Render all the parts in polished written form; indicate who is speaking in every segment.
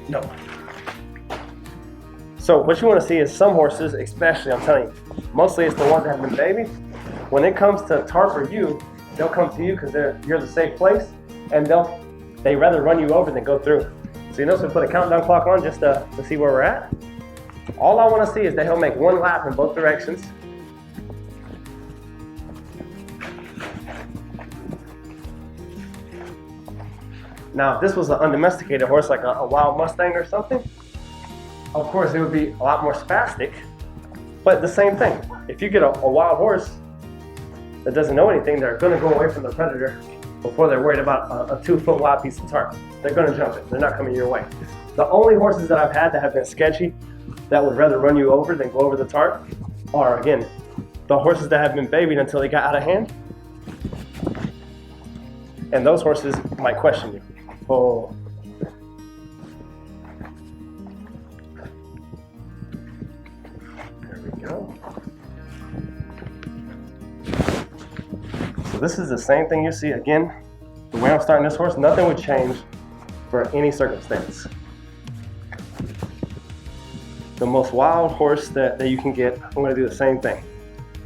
Speaker 1: No. So what you want to see is some horses, especially, I'm telling you, mostly it's the ones that have been babied. When it comes to tarp or you, they'll come to you because you're the safe place, and they rather run you over than go through. So you notice we put a countdown clock on just to see where we're at. All I want to see is that he'll make one lap in both directions. Now, if this was an undomesticated horse, like a wild Mustang or something, of course it would be a lot more spastic, but the same thing. If you get a wild horse that doesn't know anything, they're going to go away from the predator before they're worried about a 2-foot wide piece of tarp. They're going to jump it. They're not coming your way. The only horses that I've had that have been sketchy, that would rather run you over than go over the tarp, are, again, the horses that have been babied until they got out of hand. And those horses might question you. Oh. There we go. So this is the same thing you see. Again, the way I'm starting this horse, nothing would change for any circumstance. The most wild horse that you can get, I'm going to do the same thing.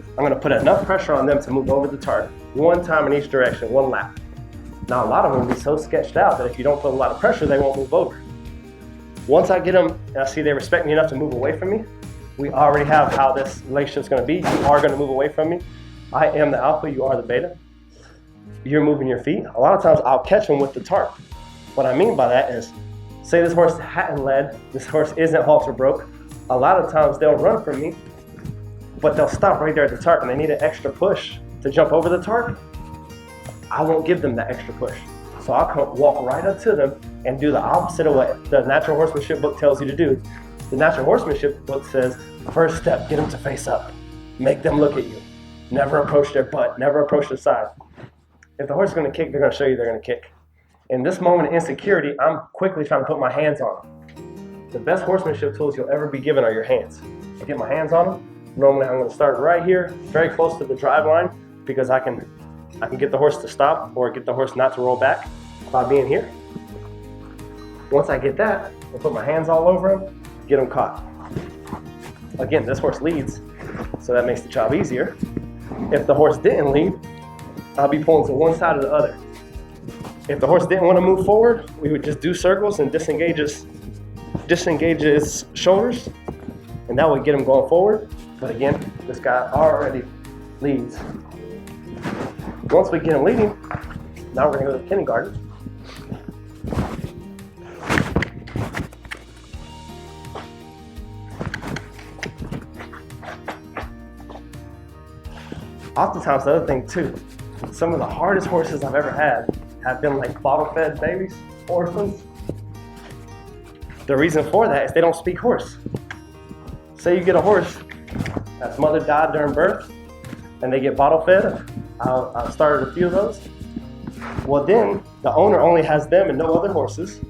Speaker 1: I'm going to put enough pressure on them to move over the tarp, one time in each direction, one lap. Now, a lot of them will be so sketched out that if you don't put a lot of pressure, they won't move over. Once I get them and I see they respect me enough to move away from me, we already have how this relationship's going to be. You are going to move away from me. I am the alpha, you are the beta. You're moving your feet. A lot of times I'll catch them with the tarp. What I mean by that is, say this horse hadn't led, this horse isn't halter broke. A lot of times they'll run from me, but they'll stop right there at the tarp and they need an extra push to jump over the tarp. I won't give them that extra push. So I'll come walk right up to them and do the opposite of what the natural horsemanship book tells you to do. The natural horsemanship book says, first step, get them to face up. Make them look at you. Never approach their butt, never approach the side. If the horse is going to kick, they're going to show you they're going to kick. In this moment of insecurity, I'm quickly trying to put my hands on them. The best horsemanship tools you'll ever be given are your hands. I get my hands on them. Normally I'm going to start right here, very close to the drive line, because I can get the horse to stop or get the horse not to roll back by being here. Once I get that, I'll put my hands all over him, get him caught. Again, this horse leads, so that makes the job easier. If the horse didn't lead, I'll be pulling to one side or the other. If the horse didn't want to move forward, we would just do circles and disengage his shoulders, and that would get him going forward. But again, this guy already leads. Once we get him leading, now we're going to go to kindergarten. Oftentimes, the other thing too, some of the hardest horses I've ever had have been like bottle-fed babies, orphans. The reason for that is they don't speak horse. Say you get a horse that's mother died during birth, and they get bottle-fed. I've started a few of those. Well, then the owner only has them and no other horses,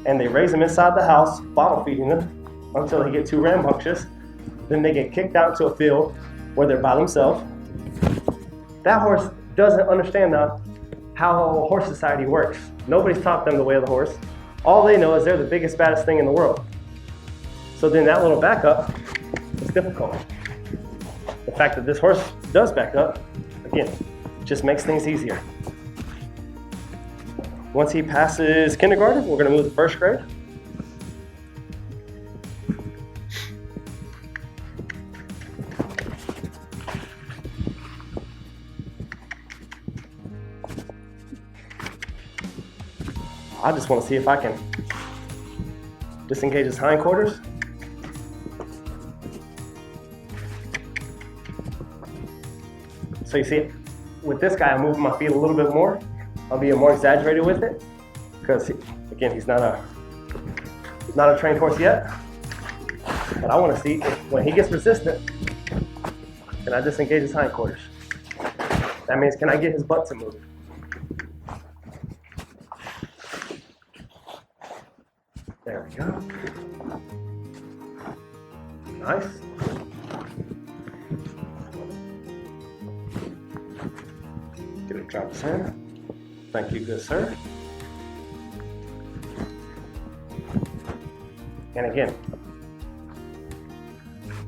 Speaker 1: and they raise them inside the house, bottle feeding them until they get too rambunctious. Then they get kicked out to a field where they're by themselves. That horse doesn't understand how horse society works. Nobody's taught them the way of the horse. All they know is they're the biggest, baddest thing in the world. So then that little backup is difficult. The fact that this horse does back up, again, just makes things easier. Once he passes kindergarten, we're going to move to first grade. I just want to see if I can disengage his hindquarters. So you see, with this guy, I'm moving my feet a little bit more. I'll be more exaggerated with it because, again, he's not a trained horse yet. But I want to see if, when he gets resistant, can I disengage his hindquarters? That means, can I get his butt to move? There we go. Nice. Get him drop his hand. Thank you, good sir. And again,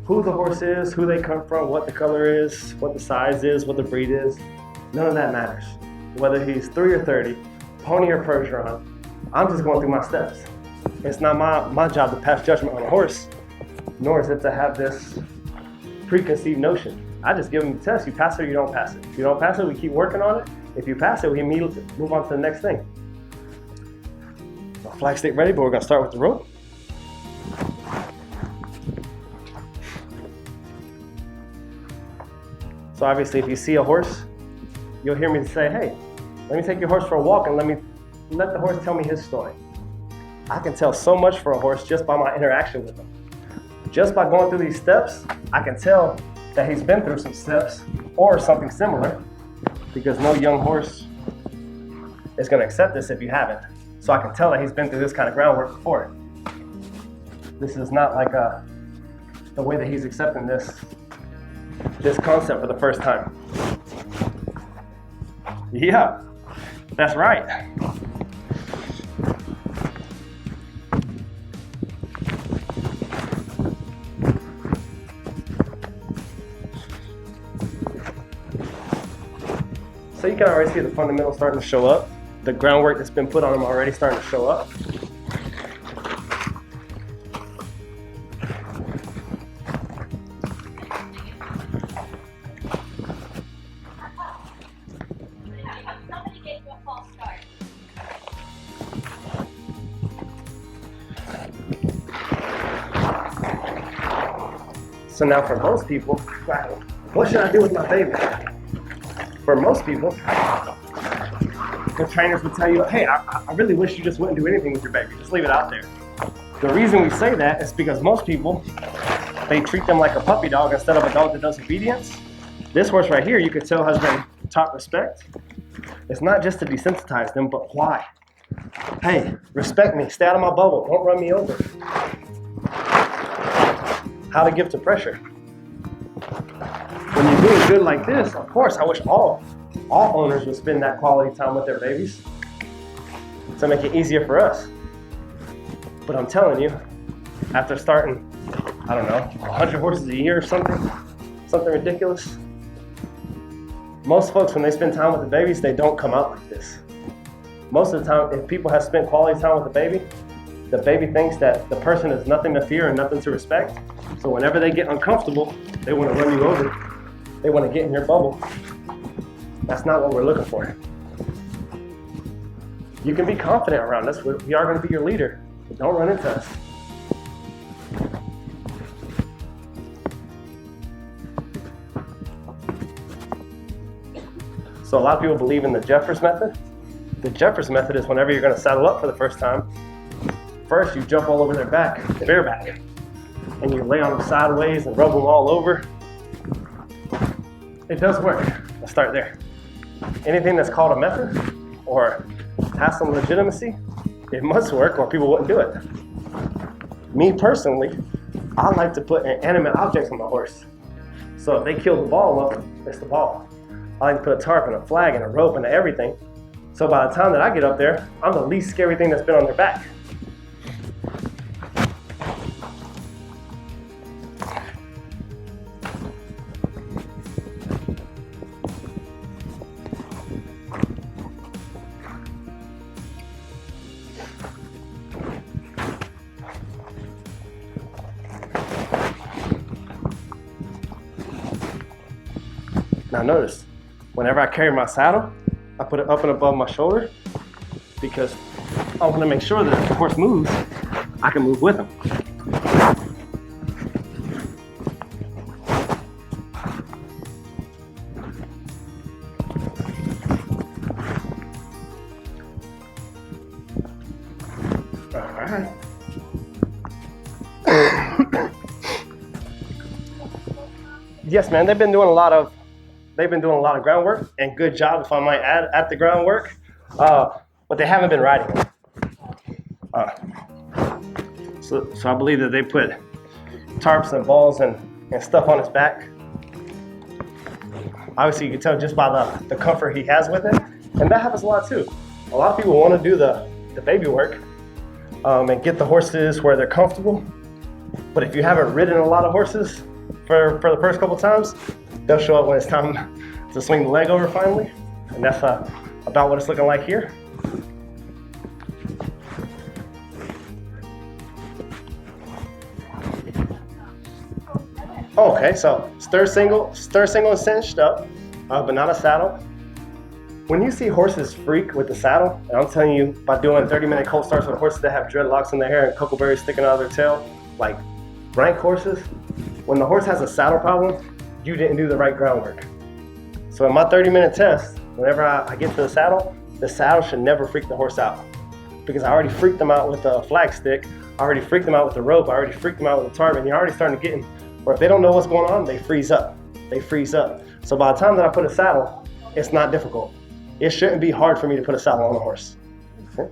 Speaker 1: who the horse is, who they come from, what the color is, what the size is, what the breed is, none of that matters. Whether he's 3 or 30, pony or Percheron, I'm just going through my steps. It's not my job to pass judgment on a horse, nor is it to have this preconceived notion. I just give them the test. You pass it or you don't pass it. If you don't pass it, we keep working on it. If you pass it, we immediately move on to the next thing. So flag stick ready, but we're gonna start with the rope. So obviously, if you see a horse, you'll hear me say, hey, let me take your horse for a walk and let the horse tell me his story. I can tell so much for a horse just by my interaction with him. Just by going through these steps, I can tell that he's been through some steps or something similar, because no young horse is gonna accept this if you haven't. So I can tell that he's been through this kind of groundwork before. This is not like the way that he's accepting this concept for the first time. Yeah, that's right. So you can already see the fundamentals starting to show up. The groundwork that's been put on them already starting to show up. So now for most people, what should I do with my baby? For most people, the trainers would tell you, hey, I really wish you just wouldn't do anything with your baby. Just leave it out there. The reason we say that is because most people, they treat them like a puppy dog instead of a dog that does obedience. This horse right here, you could tell has been taught respect. It's not just to desensitize them, but why? Hey, respect me, stay out of my bubble, don't run me over. How to give to pressure. When you're doing good like this, of course, I wish all owners would spend that quality time with their babies to make it easier for us. But I'm telling you, after starting, I don't know, 100 horses a year or something ridiculous, most folks, when they spend time with the babies, they don't come out like this. Most of the time, if people have spent quality time with the baby thinks that the person is nothing to fear and nothing to respect. So whenever they get uncomfortable, they want to run you over. They want to get in your bubble. That's not what we're looking for. You can be confident around us. We are going to be your leader, but don't run into us. So a lot of people believe in the Jeffers method. The Jeffers method is whenever you're going to saddle up for the first time, first you jump all over their back, bareback, and you lay on them sideways and rub them all over. It does work. Let's start there. Anything that's called a method or has some legitimacy, it must work or people wouldn't do it. Me personally, I like to put inanimate objects on my horse. So if they kill the ball up, it's the ball. I like to put a tarp and a flag and a rope and everything. So by the time that I get up there, I'm the least scary thing that's been on their back. Now notice, whenever I carry my saddle, I put it up and above my shoulder because I want to make sure that if the horse moves, I can move with him. All right. Yes, man, they've been doing a lot of groundwork, and good job, if I might add, at the groundwork, but they haven't been riding it. So I believe that they put tarps and balls and stuff on his back. Obviously, you can tell just by the comfort he has with it, and that happens a lot too. A lot of people want to do the baby work, and get the horses where they're comfortable. But if you haven't ridden a lot of horses for the first couple times, they'll show up when it's time to swing the leg over finally. And that's about what it's looking like here. Okay, so stir single and cinched up, but not a saddle. When you see horses freak with the saddle, and I'm telling you, by doing 30-minute colt starts with horses that have dreadlocks in their hair and cocoberries sticking out of their tail, like rank horses, when the horse has a saddle problem, you didn't do the right groundwork. So in my 30-minute test, whenever I get to the saddle should never freak the horse out. Because I already freaked them out with the flag stick, I already freaked them out with the rope, I already freaked them out with the tarp, and you're already starting to get in, where if they don't know what's going on, they freeze up. They freeze up. So by the time that I put a saddle, it's not difficult. It shouldn't be hard for me to put a saddle on a horse. Okay.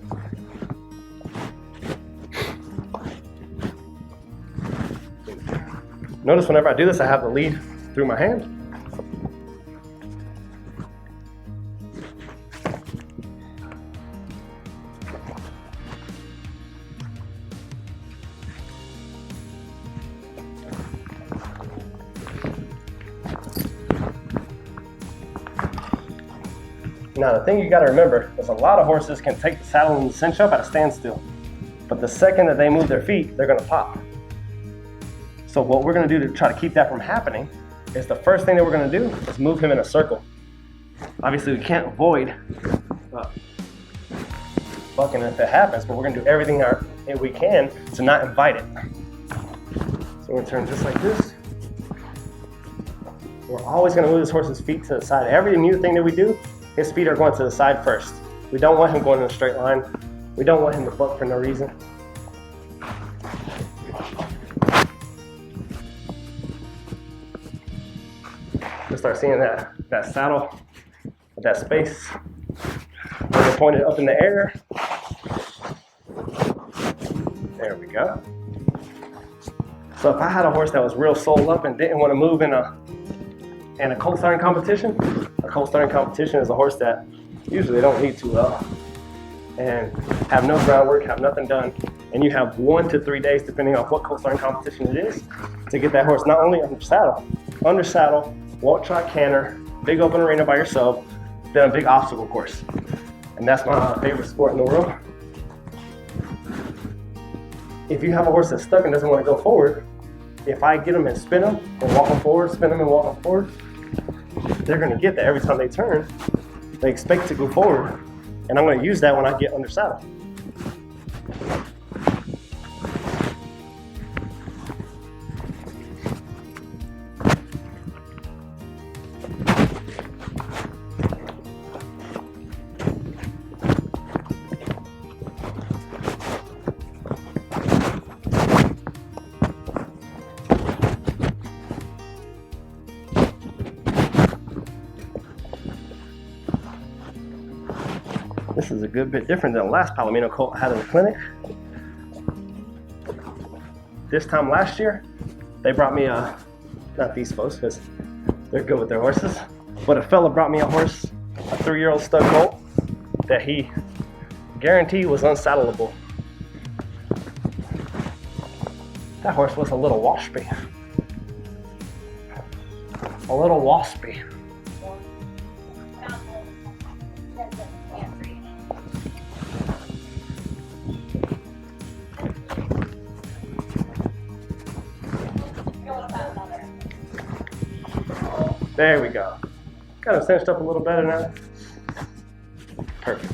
Speaker 1: Notice whenever I do this, I have the lead through my hand. Now the thing you gotta remember is a lot of horses can take the saddle and the cinch up at a standstill. But the second that they move their feet, they're gonna pop. So what we're gonna do to try to keep that from happening is the first thing that we're gonna do is move him in a circle. Obviously we can't avoid bucking if it happens, but we're gonna do everything we can to not invite it. So we're gonna turn just like this. We're always gonna move this horse's feet to the side. Every new thing that we do, his feet are going to the side first. We don't want him going in a straight line. We don't want him to buck for no reason. You'll start seeing that saddle, that space. When they point it up in the air. There we go. So if I had a horse that was real sold up and didn't want to move in a colt starting competition, a colt starting competition is a horse that usually don't lead too well and have no groundwork, have nothing done, and you have 1 to 3 days, depending on what colt starting competition it is, to get that horse not only under saddle, walk, trot, canter, big open arena by yourself, then a big obstacle course. And that's my favorite sport in the world. If you have a horse that's stuck and doesn't want to go forward, if I get them and spin them and walk them forward, spin them and walk them forward, they're going to get that every time they turn. They expect to go forward, and I'm going to use that when I get under saddle. This is a good bit different than the last Palomino colt I had in the clinic. This time last year, they brought me not these folks because they're good with their horses, but a fella brought me a horse, a 3-year-old stud colt that he guaranteed was unsaddleable. That horse was a little waspy. A little waspy. There we go. Got him cinched up a little better now. Perfect.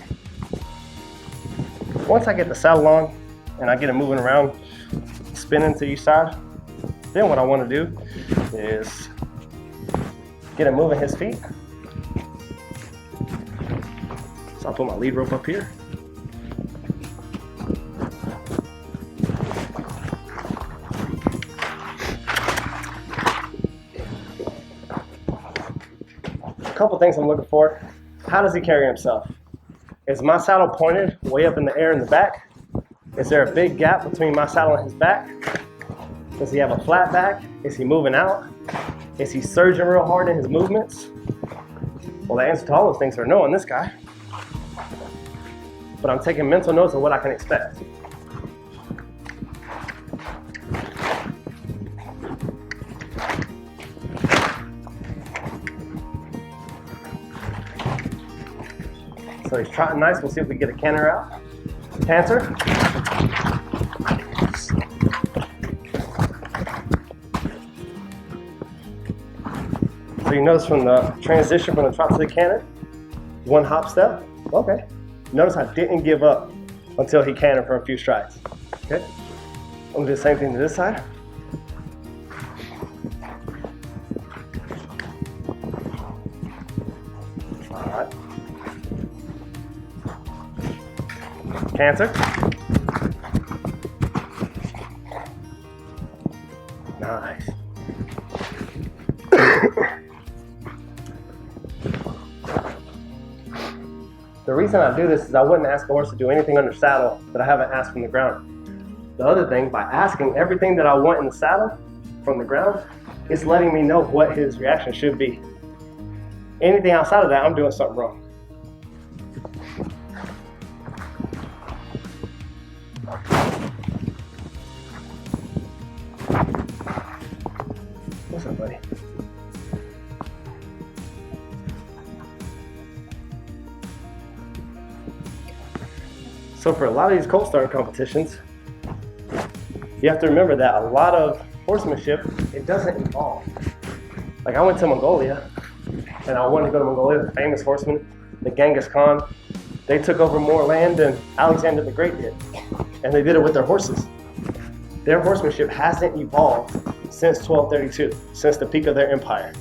Speaker 1: Once I get the saddle on and I get him moving around, spinning to each side, then what I want to do is get him moving his feet. So I'll put my lead rope up here. Couple things I'm looking for. How does he carry himself? Is my saddle pointed way up in the air in the back? Is there a big gap between my saddle and his back? Does he have a flat back? Is he moving out? Is he surging real hard in his movements? Well, the answer to all those things are no on this guy. But I'm taking mental notes of what I can expect. So he's trotting nice. We'll see if we get a canter out. Canter. So you notice from the transition from the trot to the canter, one hop step. Okay. Notice I didn't give up until he cantered for a few strides. Okay. I'm gonna do the same thing to this side. All right. Canter. Nice. The reason I do this is I wouldn't ask a horse to do anything under saddle that I haven't asked from the ground. The other thing, by asking everything that I want in the saddle from the ground, it's letting me know what his reaction should be. Anything outside of that, I'm doing something wrong. What's up, buddy? So for a lot of these colt starting competitions, you have to remember that a lot of horsemanship, it doesn't evolve. Like I went to Mongolia, and I wanted to go to Mongolia, the famous horsemen, the Gascon. They took over more land than Alexander the Great did, and they did it with their horses. Their horsemanship hasn't evolved since 1232, since the peak of their empire.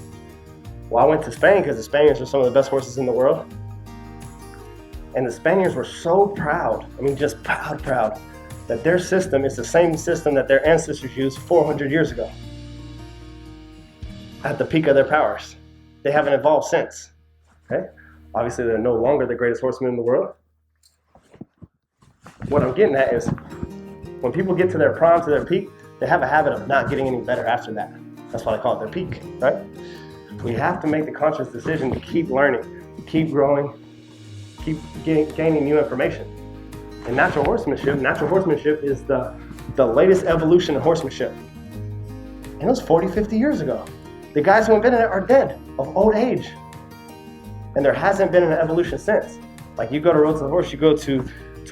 Speaker 1: Well, I went to Spain because the Spaniards are some of the best horses in the world. And the Spaniards were so proud, I mean just proud, that their system is the same system that their ancestors used 400 years ago. At the peak of their powers. They haven't evolved since. Okay? Obviously they're no longer the greatest horsemen in the world. What I'm getting at is, when people get to their prime, to their peak, they have a habit of not getting any better after that. That's why they call it their peak, right? We have to make the conscious decision to keep learning, keep growing, keep gaining new information. And natural horsemanship is the latest evolution of horsemanship. And it was 40, 50 years ago. The guys who invented it are dead of old age. And there hasn't been an evolution since. Like you go to Road to the Horse, you go to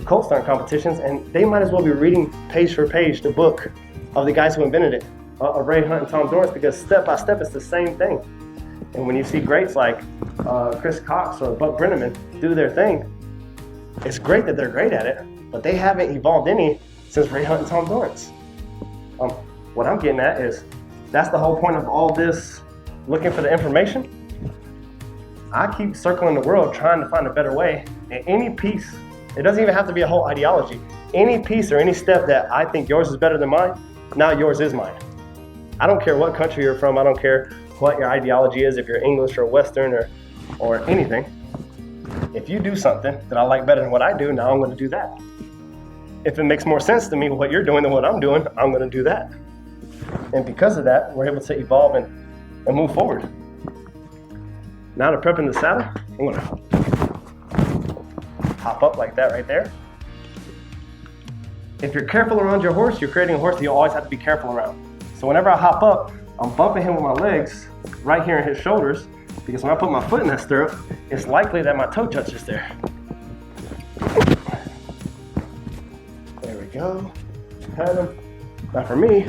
Speaker 1: colt starting competitions, and they might as well be reading page for page the book of the guys who invented it, of Ray Hunt and Tom Dorrance, because step by step it's the same thing. And when you see greats like Chris Cox or Buck Brenneman do their thing, it's great that they're great at it, but they haven't evolved any since Ray Hunt and Tom Dorrance. What I'm getting at is, that's the whole point of all this, looking for the information. I keep circling the world trying to find a better way, and any piece, it doesn't even have to be a whole ideology, any piece or any step that I think yours is better than mine, now yours is mine. I don't care what country you're from, I don't care what your ideology is, if you're English or Western or anything. If you do something that I like better than what I do, now I'm going to do that. If it makes more sense to me what you're doing than what I'm doing, I'm going to do that. And because of that, we're able to evolve and move forward. Now to prep in the saddle, I'm going to hop up like that right there. If you're careful around your horse, you're creating a horse that you always have to be careful around. So whenever I hop up, I'm bumping him with my legs right here in his shoulders, because when I put my foot in that stirrup, it's likely that my toe touches there. There we go. Pat him. Now for me,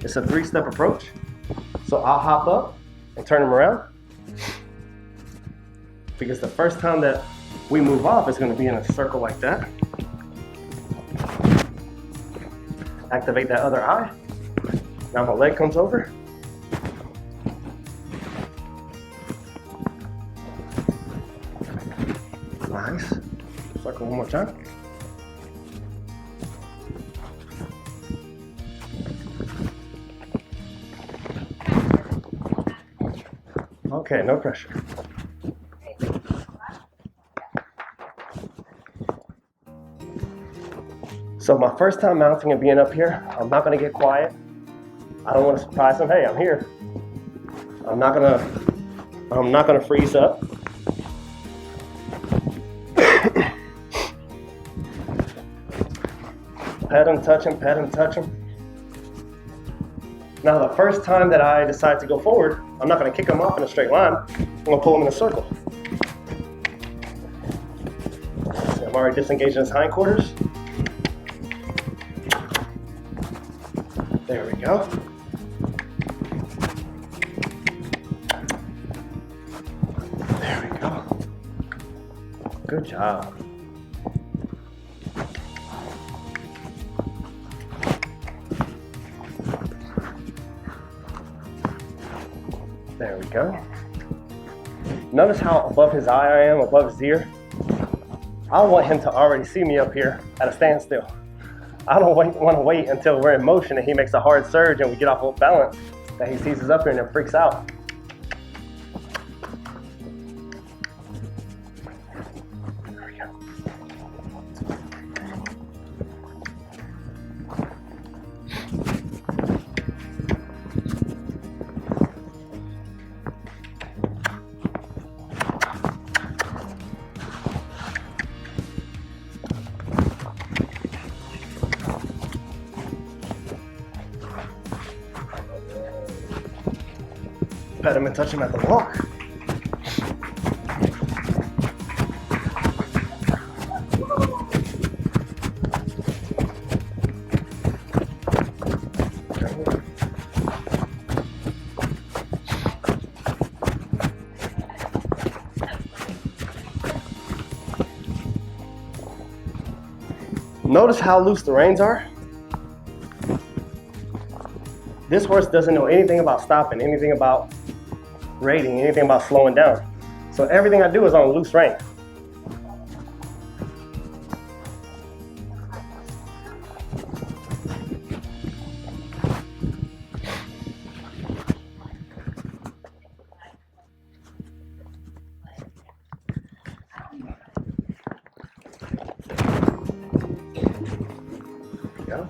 Speaker 1: it's a 3-step approach. So I'll hop up and turn him around, because the first time that we move off is going to be in a circle like that. Activate that other eye. Now my leg comes over. Nice. Circle one more time. Okay, no pressure. So my first time mounting and being up here, I'm not going to get quiet. I don't want to surprise them. Hey, I'm here. I'm not gonna freeze up. Pet him, touch him, pet him, touch him. Now the first time that I decide to go forward, I'm not gonna kick him off in a straight line. I'm gonna pull him in a circle. I'm already disengaging his hindquarters. There we go. There we go. Good job. There we go. Notice how above his eye I am, above his ear. I want him to already see me up here at a standstill. I don't want to wait until we're in motion and he makes a hard surge and we get off of balance that he sees us up here and then freaks out. There we go. Pet him and touch him at the walk. Notice how loose the reins are. This horse doesn't know anything about stopping, anything about rating, anything about slowing down. So everything I do is on a loose rein. There we go.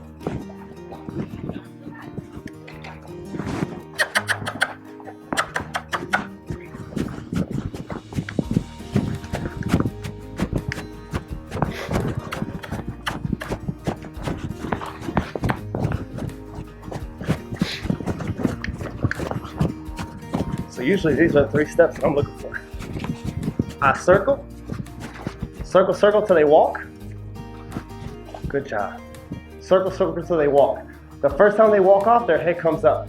Speaker 1: So usually these are the 3 steps that I'm looking for. I circle, circle, circle till they walk. Good job. Circle, circle till they walk. The first time they walk off, their head comes up.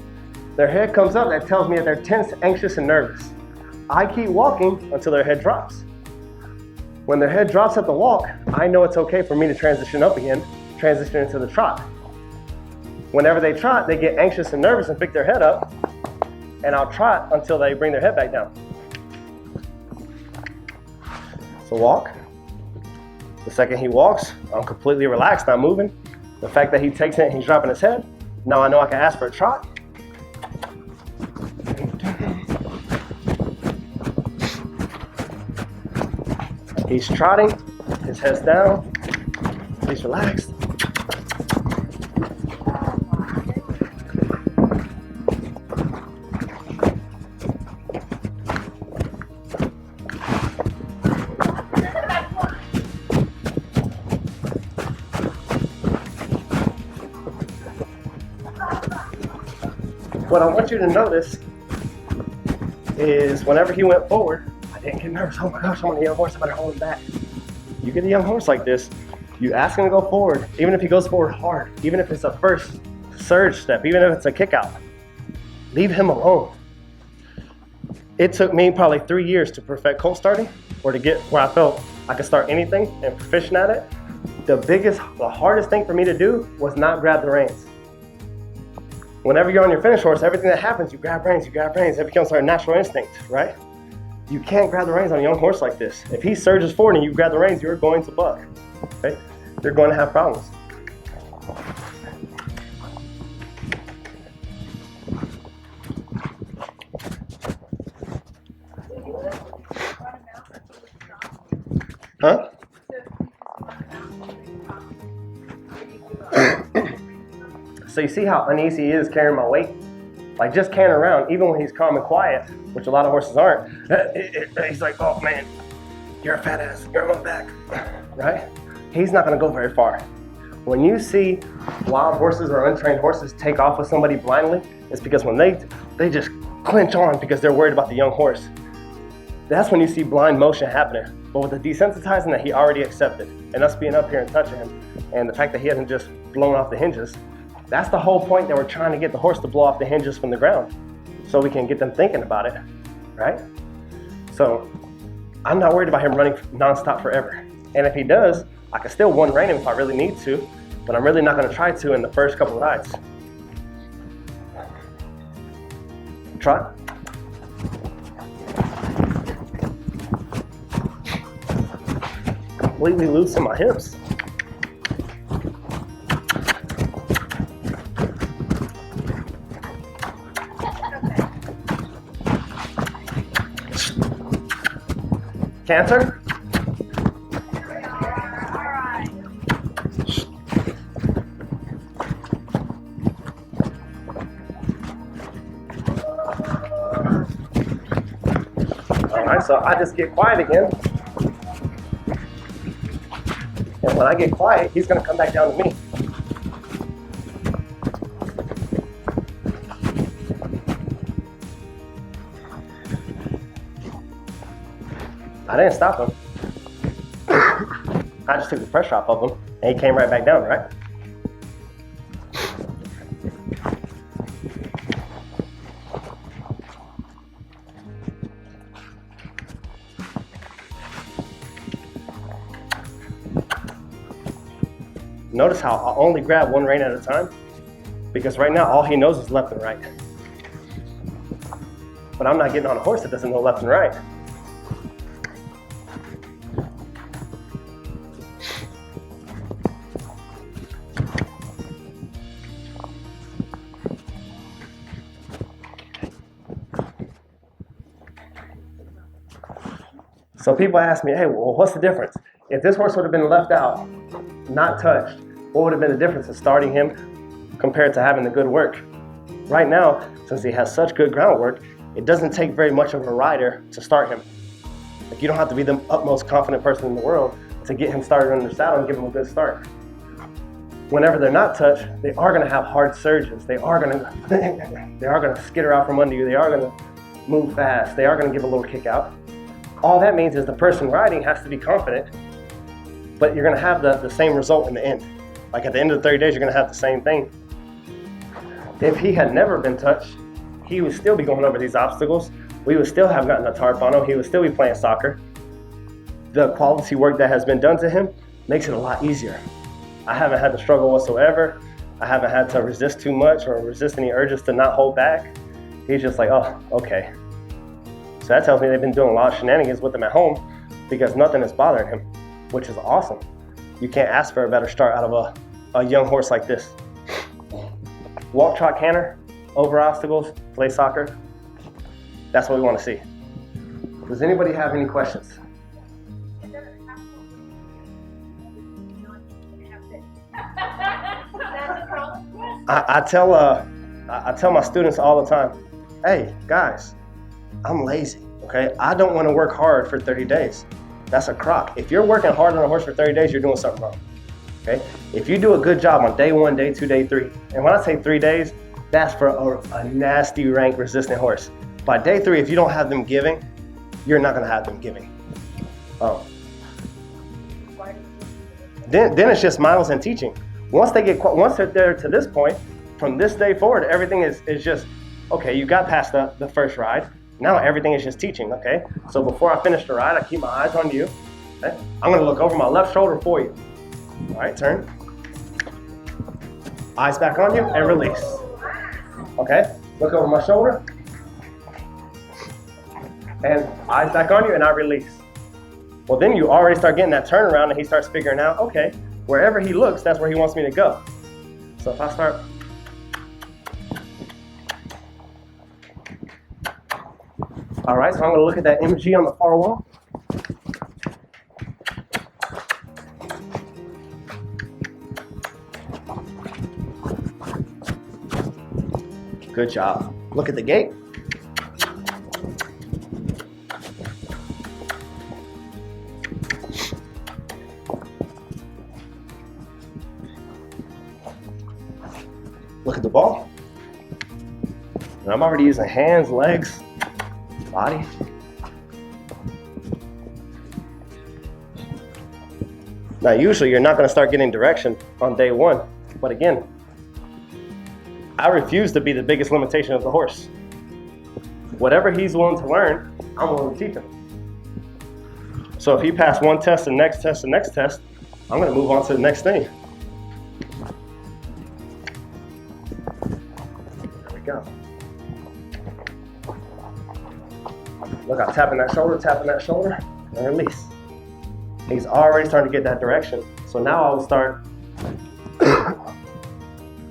Speaker 1: Their head comes up, that tells me that they're tense, anxious, and nervous. I keep walking until their head drops. When their head drops at the walk, I know it's okay for me to transition up again, transition into the trot. Whenever they trot, they get anxious and nervous and pick their head up, and I'll trot until they bring their head back down. So walk. The second he walks, I'm completely relaxed, not moving. The fact that he takes it and he's dropping his head, now I know I can ask for a trot. He's trotting, his head's down, he's relaxed. What I want you to notice is whenever he went forward, I didn't get nervous. Oh my gosh, I'm on a young horse, I better hold him back. You get a young horse like this, you ask him to go forward, even if he goes forward hard, even if it's a first surge step, even if it's a kick out, leave him alone. It took me probably 3 years to perfect colt starting, or to get where I felt I could start anything and proficient at it. The hardest thing for me to do was not grab the reins. Whenever you're on your finish horse, everything that happens, you grab reins, it becomes our natural instinct, right? You can't grab the reins on a young horse like this. If he surges forward and you grab the reins, you're going to buck, okay? You're going to have problems. Huh? So you see how uneasy he is carrying my weight? Like just carrying around, even when he's calm and quiet, which a lot of horses aren't, he's like, oh man, you're a fat ass, you're on my back, right? He's not gonna go very far. When you see wild horses or untrained horses take off with somebody blindly, it's because when they just clinch on because they're worried about the young horse. That's when you see blind motion happening. But with the desensitizing that he already accepted, and us being up here and touching him, and the fact that he hasn't just blown off the hinges, that's the whole point that we're trying to get the horse to blow off the hinges from the ground, so we can get them thinking about it, right? So I'm not worried about him running nonstop forever. And if he does, I can still one rein him if I really need to, but I'm really not gonna try to in the first couple rides. Trot. Completely loose in my hips. Canter. All right, so I just get quiet again. And when I get quiet, he's gonna come back down to me. I didn't stop him. I just took the pressure off of him, and he came right back down, right? Notice how I only grab one rein at a time, because right now all he knows is left and right. But I'm not getting on a horse that doesn't know left and right. So people ask me, hey, well, what's the difference? If this horse would have been left out, not touched, what would have been the difference in starting him compared to having the good work? Right now, since he has such good groundwork, it doesn't take very much of a rider to start him. Like, you don't have to be the utmost confident person in the world to get him started under saddle and give him a good start. Whenever they're not touched, they are going to have hard surges. They are going to skitter out from under you. They are going to move fast. They are going to give a little kick out. All that means is the person riding has to be confident, but you're going to have the same result in the end. Like at the end of the 30 days, you're going to have the same thing. If he had never been touched, he would still be going over these obstacles. We would still have gotten a tarp on him. He would still be playing soccer. The quality work that has been done to him makes it a lot easier. I haven't had to struggle whatsoever. I haven't had to resist too much or resist any urges to not hold back. He's just like, oh, okay. So that tells me they've been doing a lot of shenanigans with him at home because nothing is bothering him, which is awesome. You can't ask for a better start out of a young horse like this. Walk, trot, canter, over obstacles, play soccer. That's what we want to see. Does anybody have any questions? I tell my students all the time, hey, guys, I'm lazy, okay? I don't want to work hard for 30 days. That's a crock. If you're working hard on a horse for 30 days, you're doing something wrong, okay? If you do a good job on day 1, day 2, day 3, and when I say 3 days, that's for a nasty rank resistant horse. By day 3, if you don't have them giving, you're not gonna have them giving. Then it's just miles and teaching. Once they're there to this point, from this day forward, everything is just, okay, you got past the first ride. Now everything is just teaching, okay? So before I finish the ride, I keep my eyes on you. Okay? I'm gonna look over my left shoulder for you. All right, turn. Eyes back on you and release. Okay, look over my shoulder. And eyes back on you and I release. Well, then you already start getting that turnaround and he starts figuring out, okay, wherever he looks, that's where he wants me to go. So if I start, all right, so I'm gonna look at that MG on the far wall. Good job. Look at the gate. Look at the ball. And I'm already using hands, legs, body. Now, usually you're not going to start getting direction on day one, but again, I refuse to be the biggest limitation of the horse. Whatever he's willing to learn, I'm willing to teach him. So if he passed one test, the next test, the next test, I'm going to move on to the next thing. There we go. Look, I'm tapping that shoulder, and release. He's already starting to get that direction. So now I will start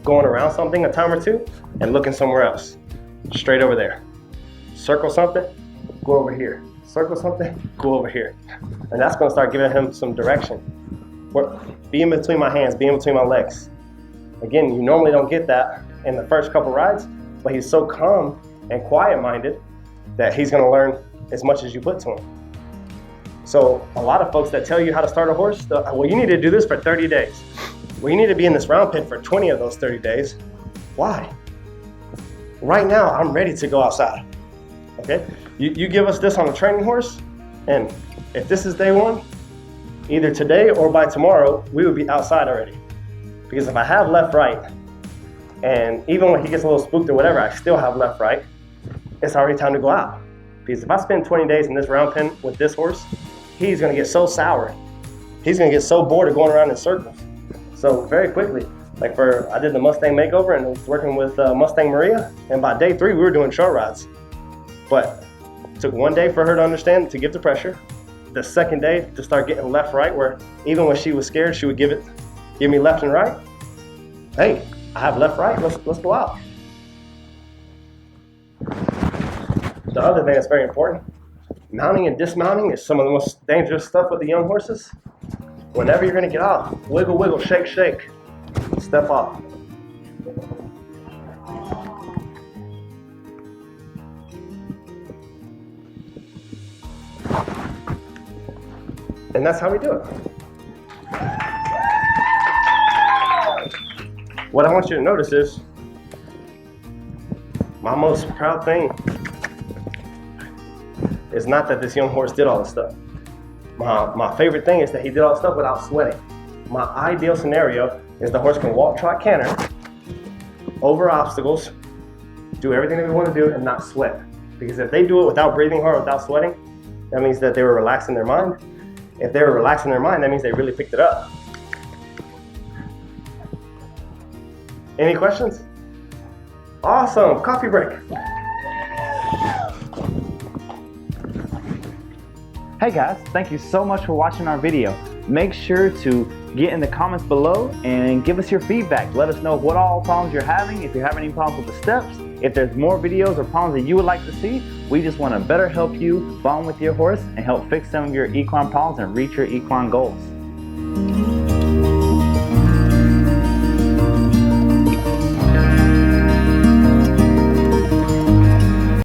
Speaker 1: going around something a time or two and looking somewhere else. Straight over there. Circle something, go over here. Circle something, go over here. And that's going to start giving him some direction. Be in between my hands, be in between my legs. Again, you normally don't get that in the first couple rides, but he's so calm and quiet-minded that he's going to learn as much as you put to him. So a lot of folks that tell you how to start a horse, well, you need to do this for 30 days. Well, you need to be in this round pen for 20 of those 30 days. Why? Right now, I'm ready to go outside. Okay? You give us this on a training horse, and if this is day one, either today or by tomorrow, we would be outside already. Because if I have left, right, and even when he gets a little spooked or whatever, I still have left, right, it's already time to go out. Because if I spend 20 days in this round pen with this horse, he's going to get so sour. He's going to get so bored of going around in circles. So very quickly, like I did the Mustang makeover and I was working with Mustang Maria, and by day 3 we were doing short rides. But it took one day for her to understand to give the pressure. The second day to start getting left, right, where even when she was scared, she would give me left and right. Hey, I have left, right, let's go out. The other thing that's very important, mounting and dismounting is some of the most dangerous stuff with the young horses. Whenever you're gonna get off, wiggle, wiggle, shake, shake, step off. And that's how we do it. What I want you to notice is, my most proud thing is not that this young horse did all this stuff. My favorite thing is that he did all this stuff without sweating. My ideal scenario is the horse can walk, trot, canter, over obstacles, do everything that we want to do and not sweat. Because if they do it without breathing hard, without sweating, that means that they were relaxing their mind. If they were relaxing their mind, that means they really picked it up. Any questions? Awesome, coffee break.
Speaker 2: Hey guys, thank you so much for watching our video. Make sure to get in the comments below and give us your feedback. Let us know what all problems you're having, if you're having any problems with the steps, if there's more videos or problems that you would like to see. We just want to better help you bond with your horse and help fix some of your equine problems and reach your equine goals.